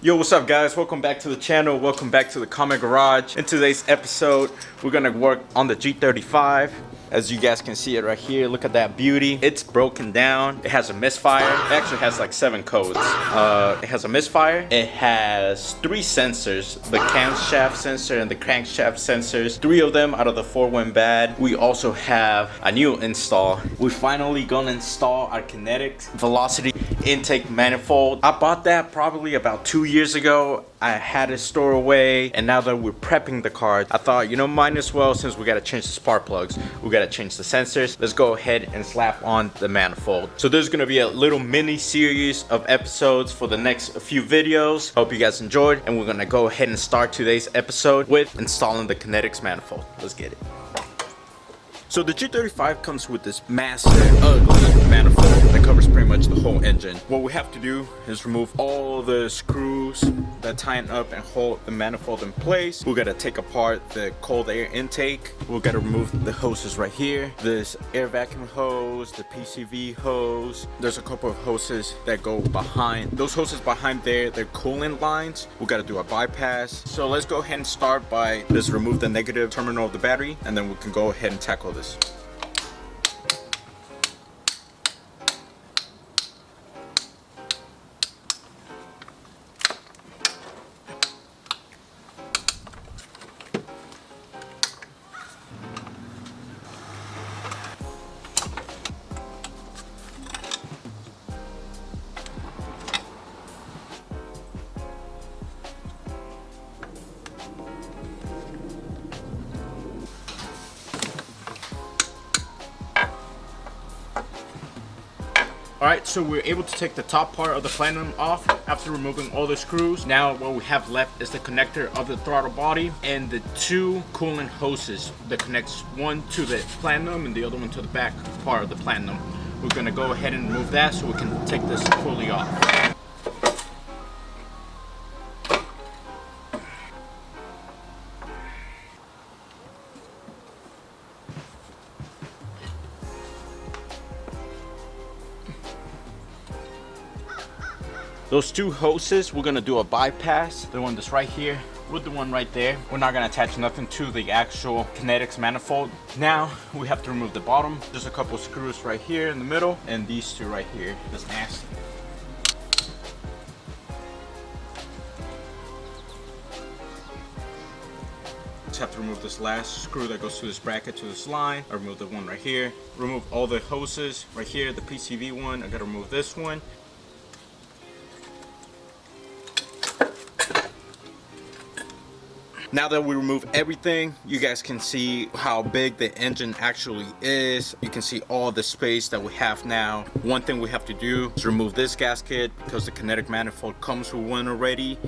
Yo, what's up guys? Welcome back to the channel. Welcome back to the KameGarage. In today's episode, we're gonna work on the G35. As you guys can see it right here, look at that beauty. It's broken down. It has a misfire. It actually has like 7 codes. It has a misfire. It has 3 sensors. The camshaft sensor and the crankshaft sensors. 3 of them out of the 4 went bad. We also have a new install. We're finally gonna install our Kinetix Velocity intake manifold. I bought that probably about 2 years ago. I had it stored away, and now that we're prepping the car, I thought, you know, might as well, since we gotta change the spark plugs, we gotta change the sensors, let's go ahead and slap on the manifold. So there's gonna be a little mini series of episodes for the next few videos. Hope you guys enjoyed, and we're gonna go ahead and start today's episode with installing the Kinetix manifold. Let's get it. So the G35 comes with this massive, ugly manifold that covers pretty much the whole engine. What we have to do is remove all the screws that tighten up and hold the manifold in place. We gotta take apart the cold air intake. We gotta remove the hoses right here. This air vacuum hose, the PCV hose. There's a couple of hoses that go behind. Those hoses behind there, they're coolant lines. We gotta do a bypass. So let's go ahead and start by just remove the negative terminal of the battery, and then we can go ahead and tackle this. Alright, so we're able to take the top part of the platinum off after removing all the screws. Now what we have left is the connector of the throttle body and the 2 coolant hoses that connects one to the platinum and the other one to the back part of the platinum. We're going to go ahead and remove that so we can take this fully off. Those 2 hoses, we're gonna do a bypass. The one that's right here with the one right there. We're not gonna attach nothing to the actual Kinetix manifold. Now we have to remove the bottom. There's a couple screws right here in the middle, and these 2 right here. That's nasty. Just have to remove this last screw that goes to this bracket to this line. I remove the one right here. Remove all the hoses right here, the PCV one. I gotta remove this one. Now that we remove everything, you guys can see how big the engine actually is. You can see all the space that we have now. One thing we have to do is remove this gasket because the Kinetix manifold comes with one already.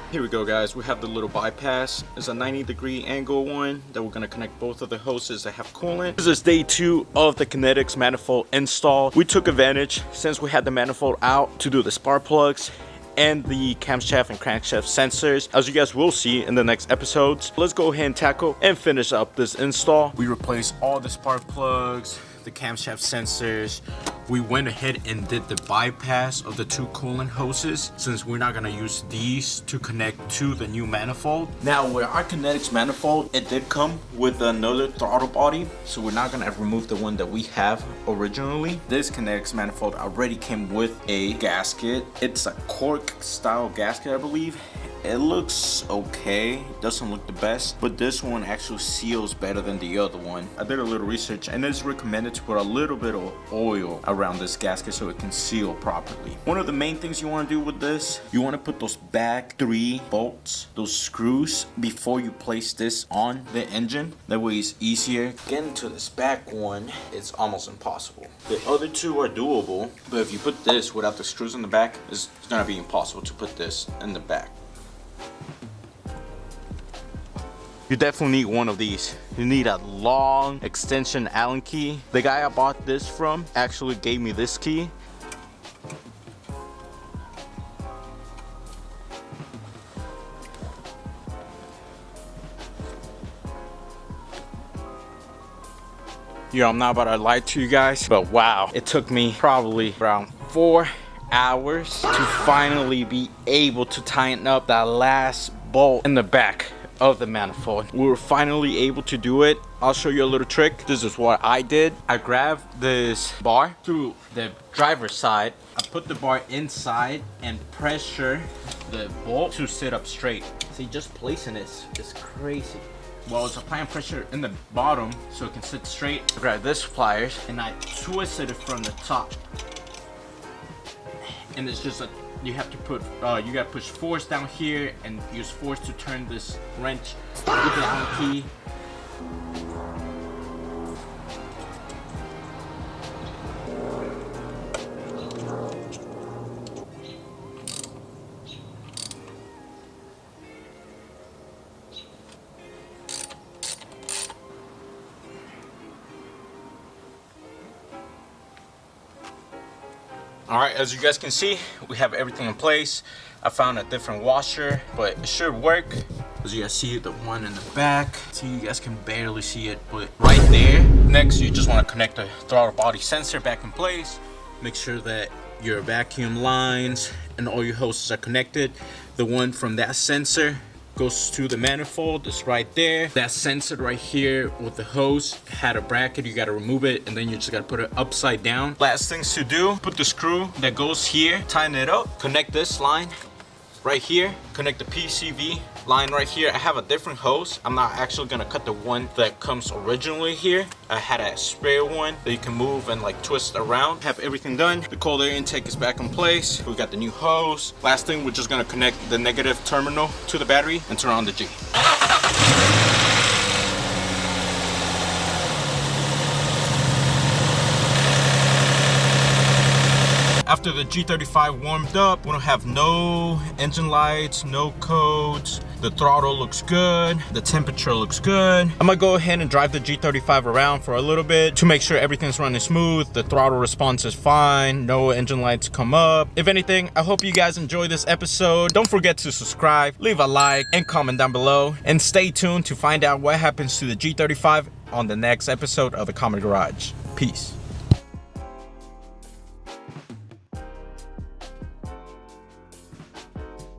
Here we go guys, we have the little bypass. It's a 90-degree angle one that we're gonna connect both of the hoses that have coolant. This is day 2 of the Kinetix manifold install. We took advantage, since we had the manifold out, to do the spark plugs and the camshaft and crankshaft sensors, as you guys will see in the next episodes. Let's go ahead and tackle and finish up this install. We replaced all the spark plugs, the camshaft sensors. We went ahead and did the bypass of the 2 coolant hoses, since we're not gonna use these to connect to the new manifold. Now with our Kinetix manifold, it did come with another throttle body, so we're not gonna remove the one that we have originally. This Kinetix manifold already came with a gasket. It's a cork style gasket, I believe. It looks okay, doesn't look the best, but this one actually seals better than the other one. I did a little research, and it's recommended to put a little bit of oil around this gasket so it can seal properly. One of the main things you want to do with this, you want to put those back 3 bolts, those screws, before you place this on the engine. That way it's easier. Getting to this back one, it's almost impossible. The other 2 are doable, but if you put this without the screws in the back, it's gonna be impossible to put this in the back. You definitely need one of these. You need a long extension Allen key. The guy I bought this from actually gave me this key. Yo, I'm not about to lie to you guys, but wow, it took me probably around 4 hours to finally be able to tighten up that last bolt in the back of the manifold. We were finally able to do it. I'll show you a little trick. This is what I did. I grabbed this bar through the driver's side. I put the bar inside and pressure the bolt to sit up straight. See, just placing this is crazy. Well, it's applying pressure in the bottom so it can sit straight. I grabbed this pliers and I twisted it from the top. And it's just a, you have to put, you gotta push force down here and use force to turn this wrench with the Allen key. All right, as you guys can see, we have everything in place. I found a different washer, but it should work. As you guys see, the one in the back. See, you guys can barely see it, but right there. Next, you just want to connect the throttle body sensor back in place. Make sure that your vacuum lines and all your hoses are connected. The one from that sensor goes to the manifold. It's right there. That sensor right here with the hose had a bracket. You got to remove it and then you just got to put it upside down. Last things to do, put the screw that goes here, tighten it up, connect this line right here, connect the PCV line right here. I have a different hose. I'm not actually gonna cut the one that comes originally here. I had a spare one that you can move and like twist around. Have everything done. The cold air intake is back in place. We got the new hose. Last thing, we're just gonna connect the negative terminal to the battery and turn on the G. After the G35 warmed up, we don't have no engine lights, no codes. The throttle looks good. The temperature looks good. I'm gonna go ahead and drive the G35 around for a little bit to make sure everything's running smooth. The throttle response is fine. No engine lights come up. If anything, I hope you guys enjoyed this episode. Don't forget to subscribe, leave a like, and comment down below. And stay tuned to find out what happens to the G35 on the next episode of the KameGarage. Peace.